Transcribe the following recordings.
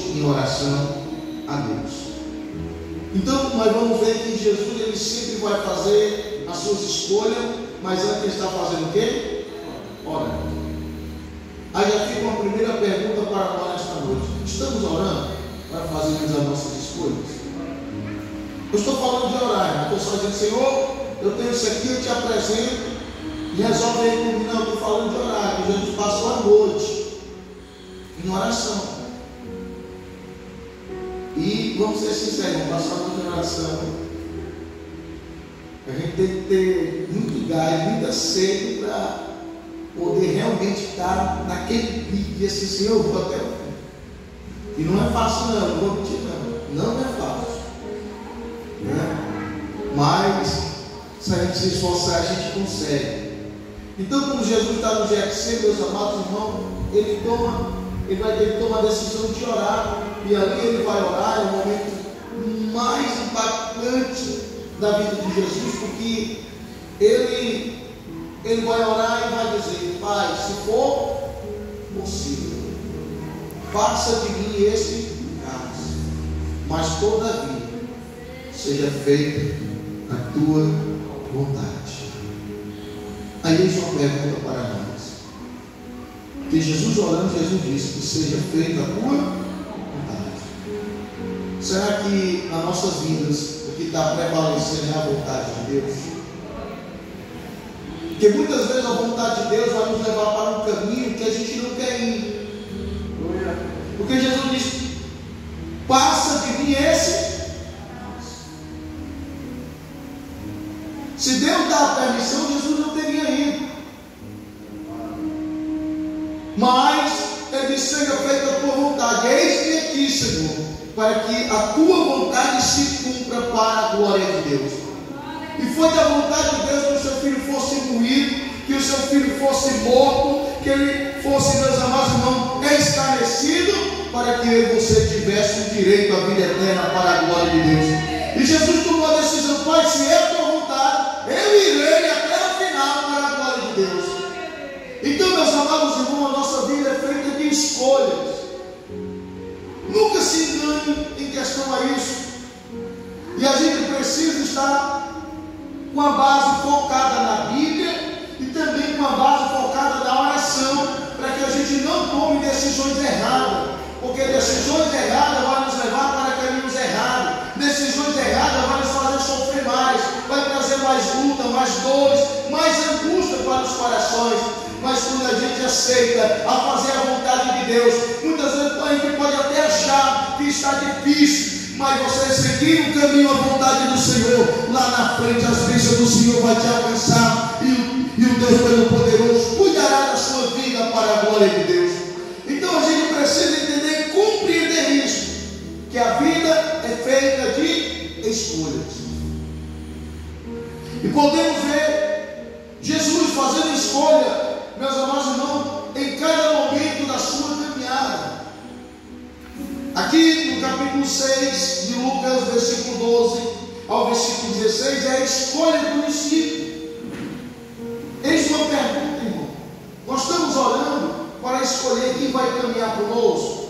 em oração a Deus. Então nós vamos ver que Jesus ele sempre vai fazer as suas escolhas, mas antes ele está fazendo o quê? Orando. Aí já fica uma primeira pergunta para nós nesta noite: estamos orando para fazermos as nossas escolhas? Eu estou falando de orar, não estou só dizendo, Senhor, eu tenho isso aqui, eu te apresento e resolve aí comigo. Não, eu estou falando de orar, que Jesus passou a noite em oração. E vamos ser sinceros, passar a noite em oração, a gente tem que ter muito gás, muita sede para poder realmente estar naquele pique, assim, Senhor, eu vou até o fim. E não é fácil não, não vou mentir não é fácil, né? Mas se a gente se esforçar, a gente consegue. Então, quando Jesus está no Getsemane, meus amados irmãos, ele toma a decisão de orar, e ali ele vai orar. É o momento mais impactante da vida de Jesus, porque ele vai orar e vai dizer: Pai, se for possível, passa de mim esse cálice, mas todavia seja feita a tua vontade. Aí eis uma pergunta para nós, que Jesus orando, Jesus disse que seja feita a tua vontade. Será que nas nossas vidas o que está prevalecendo é a vontade de Deus? Porque muitas vezes a vontade de Deus vai nos levar para um caminho que a gente não quer ir. Porque Jesus disse: passa de mim esse. Se Deus dá a permissão, Jesus não teria ido. Mas ele disse: seja feita a tua vontade. Eis-me aqui, Senhor, para que a tua vontade se cumpra para a glória de Deus. E foi da vontade de Deus que o seu filho fosse moído, que o seu filho fosse morto, que ele fosse, meus amados irmãos, escarnecido, para que eu e você tivesse o direito à vida eterna para a glória de Deus. E Jesus tomou a decisão: Pai, se é a tua vontade, eu irei até o final para a glória de Deus. Então, meus amados irmãos, a nossa vida é feita de escolhas. Nunca se engane em questão a isso. E a gente precisa estar com a base focada na Bíblia e também com a base focada na oração, para que a gente não tome decisões erradas, porque decisões erradas vão nos levar para caminhos errados, decisões erradas vão nos fazer sofrer mais, vai trazer mais luta, mais dores, mais angústia para os corações. Mas quando a gente aceita a fazer a vontade de Deus, muitas vezes a gente pode até achar que está difícil, mas você seguir o caminho à vontade do Senhor, lá na frente as bênçãos do Senhor vai te alcançar, e o Deus Todo-Poderoso cuidará da sua vida para a glória de Deus. Então a gente precisa entender e compreender isso, que a vida é feita de escolhas. E podemos ver Jesus fazendo escolha, meus amados irmãos, em cada momento da sua caminhada. Aqui no capítulo 6 de Lucas, versículo 12 ao versículo 16, é a escolha do discípulo. Eis uma pergunta, irmão: nós estamos orando para escolher quem vai caminhar conosco?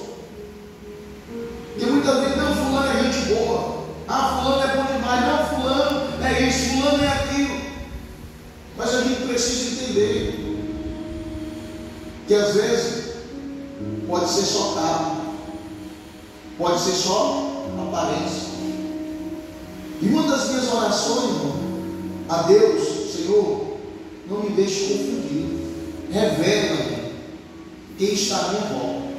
Porque muitas vezes, não, fulano é gente boa, fulano é bom demais, não, fulano é isso, fulano é aquilo. Mas a gente precisa entender que às vezes pode ser só carne, pode ser só aparência. E uma das minhas orações, irmão, a Deus: Senhor, não me deixe confundir, revela-me quem está à minha volta.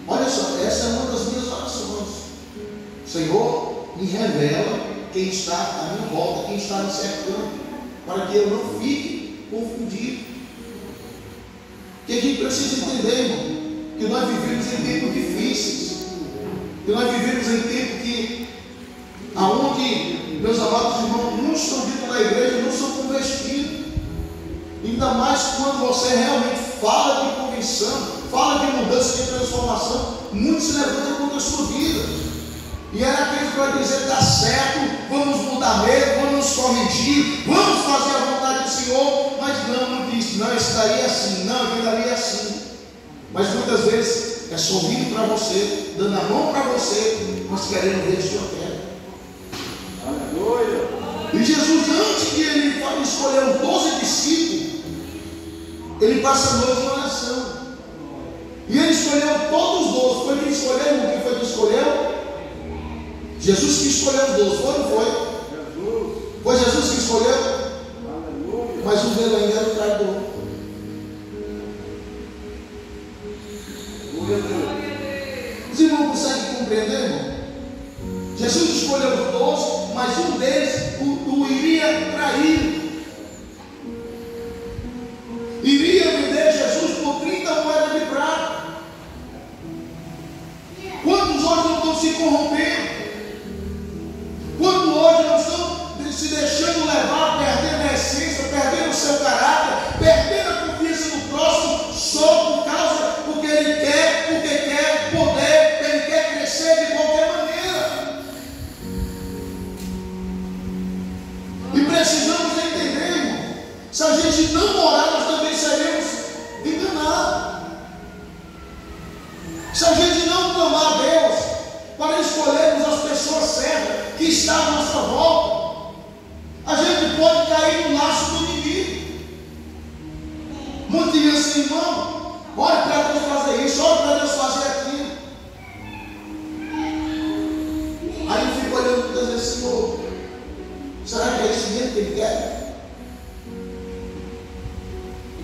Olha só, essa é uma das minhas orações. Senhor, me revela quem está à minha volta, quem está me cercando, para que eu não fique confundido. Que a gente precisa entender, irmão, que nós vivemos em tempos difíceis, que nós vivemos em tempos que, aonde, meus amados irmãos, muitos estão dentro da igreja, não são convertidos. Ainda mais quando você realmente fala de conversão, fala de mudança, de transformação, muitos se levantam contra a sua vida. E era aquele que vai dizer: dá certo, vamos mudar mesmo, vamos nos corrigir, vamos fazer a vontade do Senhor. Mas não disse: não, isso daí é assim, não, aquilo ali é assim. Mas muitas vezes é sorrindo para você, dando a mão para você, mas querendo ver a sua terra. Aleluia! E Jesus, antes de ele escolher os 12 discípulos, ele passa a noite em oração. E ele escolheu todos os 12. Foi quem escolheu? O que foi que escolheu? Jesus que escolheu os 12. Foi ou não foi? Jesus. Foi Jesus que escolheu? Aleluia. Mas um deles ainda era o traidor. Os irmãos conseguem compreender, irmão? Jesus escolheu os 12, mas um deles o iria trair. Iria vender Jesus por 30 moedas de prata. Quantos hoje não estão se corrompendo? Quantos hoje não estão se deixando levar, perdendo a essência, perdendo o seu caráter, perdendo a confiança no próximo, só por causa, porque ele quer poder, ele quer crescer de qualquer maneira. E precisamos entender, irmão, se a gente não orar, nós também seremos enganados. Se a gente não clamar a Deus para escolhermos as pessoas certas que estão à nossa volta, a gente pode cair no laço do inimigo. Muitos dizem assim, irmão, ore para Deus fazer isso, ore para Deus fazer aquilo. Aí eu fico olhando muitas vezes, Senhor, será que é isso mesmo que Ele quer?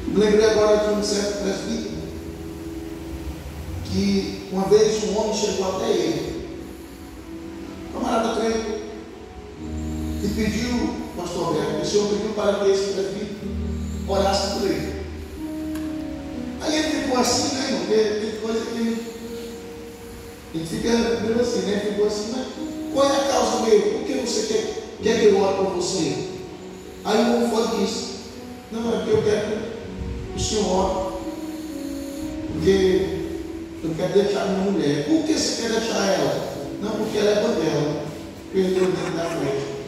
Me lembrei agora de um certo presbítero, que uma vez um homem chegou até ele, camarada crente, e pediu, pastor Alberto, o senhor pediu para que esse presbítero orasse por ele. Aí ele ficou assim, né, irmão? Porque tem coisa que ele fica meio assim, né? Ficou assim, mas qual é a causa meu? Por que você quer que eu ore por você? Aí o homem foi e disse, não, é porque eu quero que o senhor ore, porque eu quero deixar minha mulher. Por que você quer deixar ela? Não, porque ela é banguela. Perdeu o dentro da frente.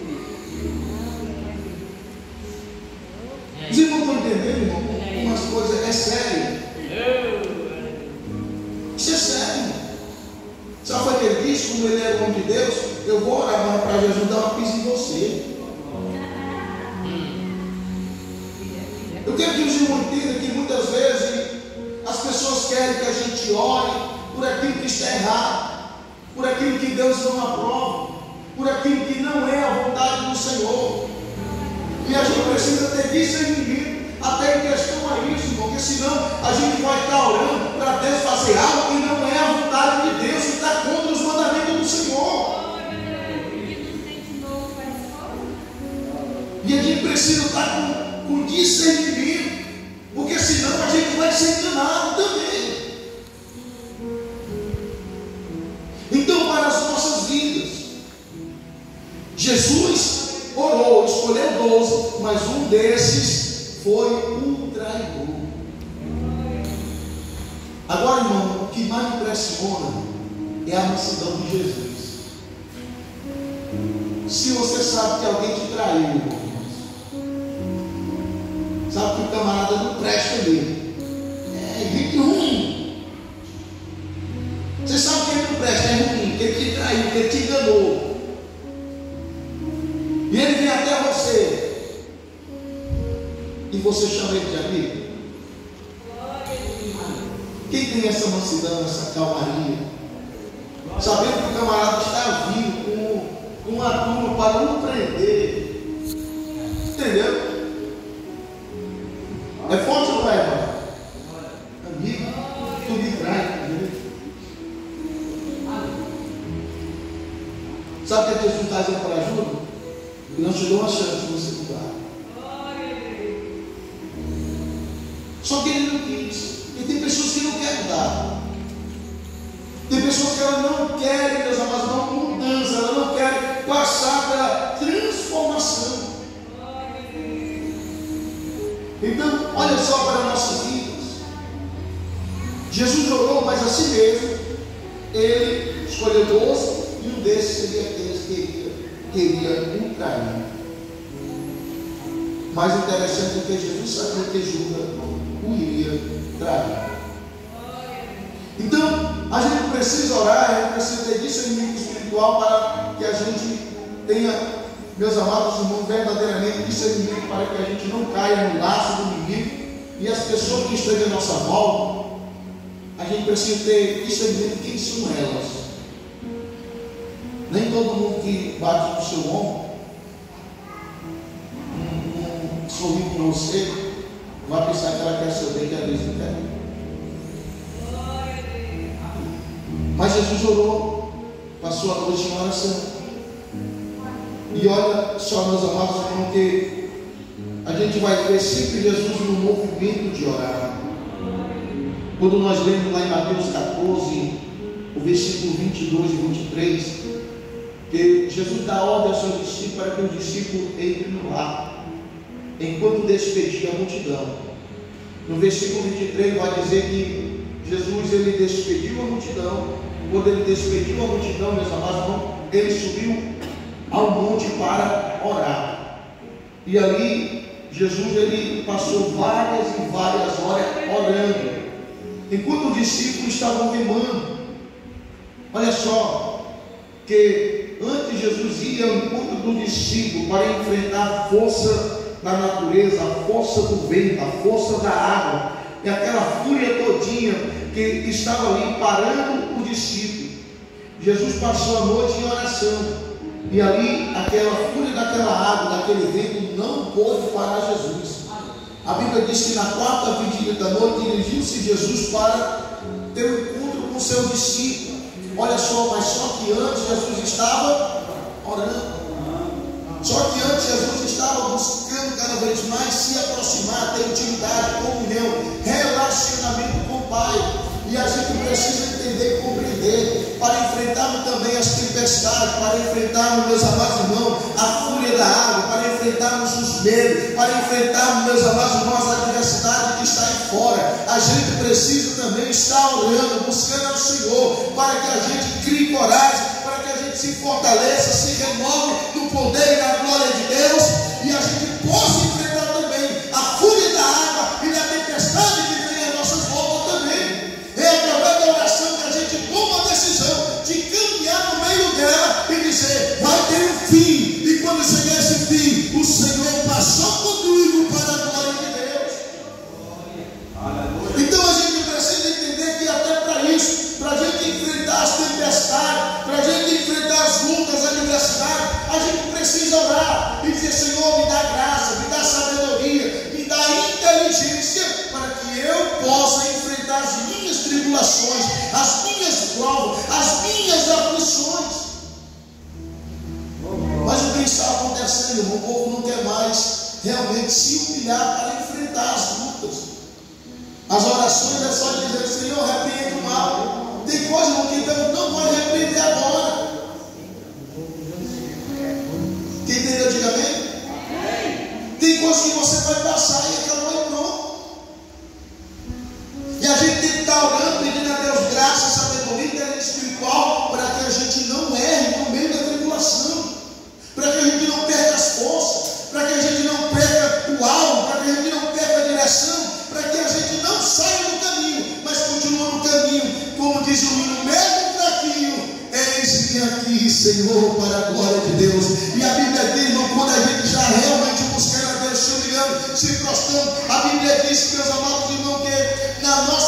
Os irmãos estão entendendo, irmão? Como as coisas é sério. Isso é sério. Sabe o que ele disse? Como ele é o homem de Deus, eu vou orar para Jesus dar uma pisa em você. Eu quero que os irmãos entendam que muitas vezes as pessoas querem que a gente ore por aquilo que está errado, por aquilo que Deus não aprova, por aquilo que não é a vontade do Senhor. E a gente precisa ter discernimento até em questão a isso, porque senão a gente vai estar orando para Deus fazer algo que não é a vontade de Deus, que está contra os mandamentos do Senhor. E a gente precisa estar com discernimento, porque senão a gente vai ser enganado também. Então, para as nossas vidas, Jesus orou, escolheu 12, mas um desses foi um traidor. Agora, irmão, o que mais me impressiona é a mansidão de Jesus. Se você sabe que alguém te traiu, irmão, sabe que o camarada não presta dele, é gente ruim. Você sabe que ele não presta, é ruim, que ele te traiu, que ele te enganou. E ele vem até você, e você chama ele de amigo. Quem tem essa mansidão, essa calmaria, sabendo que o camarada está vindo com uma turma para não prender, entendeu? É forte ou não é, irmão? Amigo, tu me trai. Sabe o que Jesus está dizendo para ajuda? Ele não te deu uma chance de você mudar. Só que ele não quis. E tem pessoas que não querem mudar. Tem pessoas que elas não querem, Deus amado, uma mudança. Elas não querem passar pela transformação. Então, olha só para nossas vidas. Jesus orou, mas assim mesmo, ele escolheu 12, e um desses seria aqueles que queria um trair. Mais interessante é que Jesus sabia que Judas o iria trair. Então, a gente precisa orar, a gente precisa ter discernimento espiritual para que a gente tenha, meus amados irmãos, verdadeiramente discernimento para que a gente não caia no laço do inimigo. E as pessoas que estão à nossa volta, a gente precisa ter discernimento de quem são elas. Nem todo mundo que bate no seu ombro, sorri com você, vai pensar que ela quer saber que a Deus não quer. Mas Jesus orou, passou a noite em oração. E olha só, meus amados irmãos, que a gente vai ver sempre Jesus no movimento de orar. Quando nós lemos lá em Mateus 14, o versículo 22 e 23, que Jesus dá ordem aos seus discípulos para que os discípulos entrem no lar, enquanto despedia a multidão. No versículo 23 vai dizer que Jesus ele despediu a multidão. Quando ele despediu a multidão, meus amados, ele subiu ao monte para orar. E ali Jesus ele passou várias e várias horas orando, enquanto os discípulos estavam remando. Olha só, que antes Jesus ia ao encontro do discípulo para enfrentar a força da natureza, a força do vento, a força da água, e aquela fúria todinha que estava ali parando o discípulo. Jesus passou a noite em oração, e ali aquela fúria daquela água, daquele vento não pôde parar Jesus. A Bíblia diz que na quarta vigília da noite dirigiu-se Jesus para ter um encontro com seu discípulo. Olha só, mas só que antes Jesus estava orando. Só que antes Jesus estava buscando cada vez mais se aproximar, ter intimidade, comunhão, relacionamento com o Pai. E a gente precisa entender e compreender, para enfrentarmos também as tempestades, para enfrentarmos, meus amados irmãos, a fúria da água, para enfrentarmos os medos, para enfrentarmos, meus amados irmãos, a adversidade que está aí fora. A gente precisa também estar orando, buscando ao Senhor, para que a gente crie coragem, para que a gente se fortaleça, se renove no poder e na glória de Deus, e a gente possa enfrentar também a fúria da água e da tempestade que vem à nossa volta também. É através da oração que a gente toma a decisão de caminhar no meio dela e dizer, vai ter um fim, e quando chegar esse fim, o Senhor passou comigo para a glória de Deus. Então a gente precisa entender que até para isso, para a gente enfrentar as tempestades, para a gente enfrentar as lutas, as adversidades, a gente precisa orar e dizer, Senhor, me dá graça, me dá sabedoria, me dá inteligência, para que eu possa enfrentar as minhas tribulações, as minhas provas, as minhas aflições. Mas o que está acontecendo, irmão? O povo não quer mais realmente se humilhar para enfrentar as lutas. As orações é só dizer, Senhor, repreende o mal. Tem coisa, irmão, que Deus não vai repreender agora. Quem entendeu, diga amém? Tem coisa que você vai passar e acabou e pronto. E a gente tem que estar orando, pedindo a Deus graça, sabedoria, inteligência espiritual, para que a gente não erre no meio da tribulação, para que a gente não perca as forças, para que a gente não perca o alvo, para que a gente não perca a direção, para que a gente não saia do caminho, mas continue no caminho, como diz o hino, mesmo fraquinho, eis-me aqui, Senhor, para a glória de Deus. E a Bíblia diz, irmão, quando a gente já realmente buscar a Deus, se humilhando, se prostrando, a Bíblia diz, meus amados irmãos, que na nossa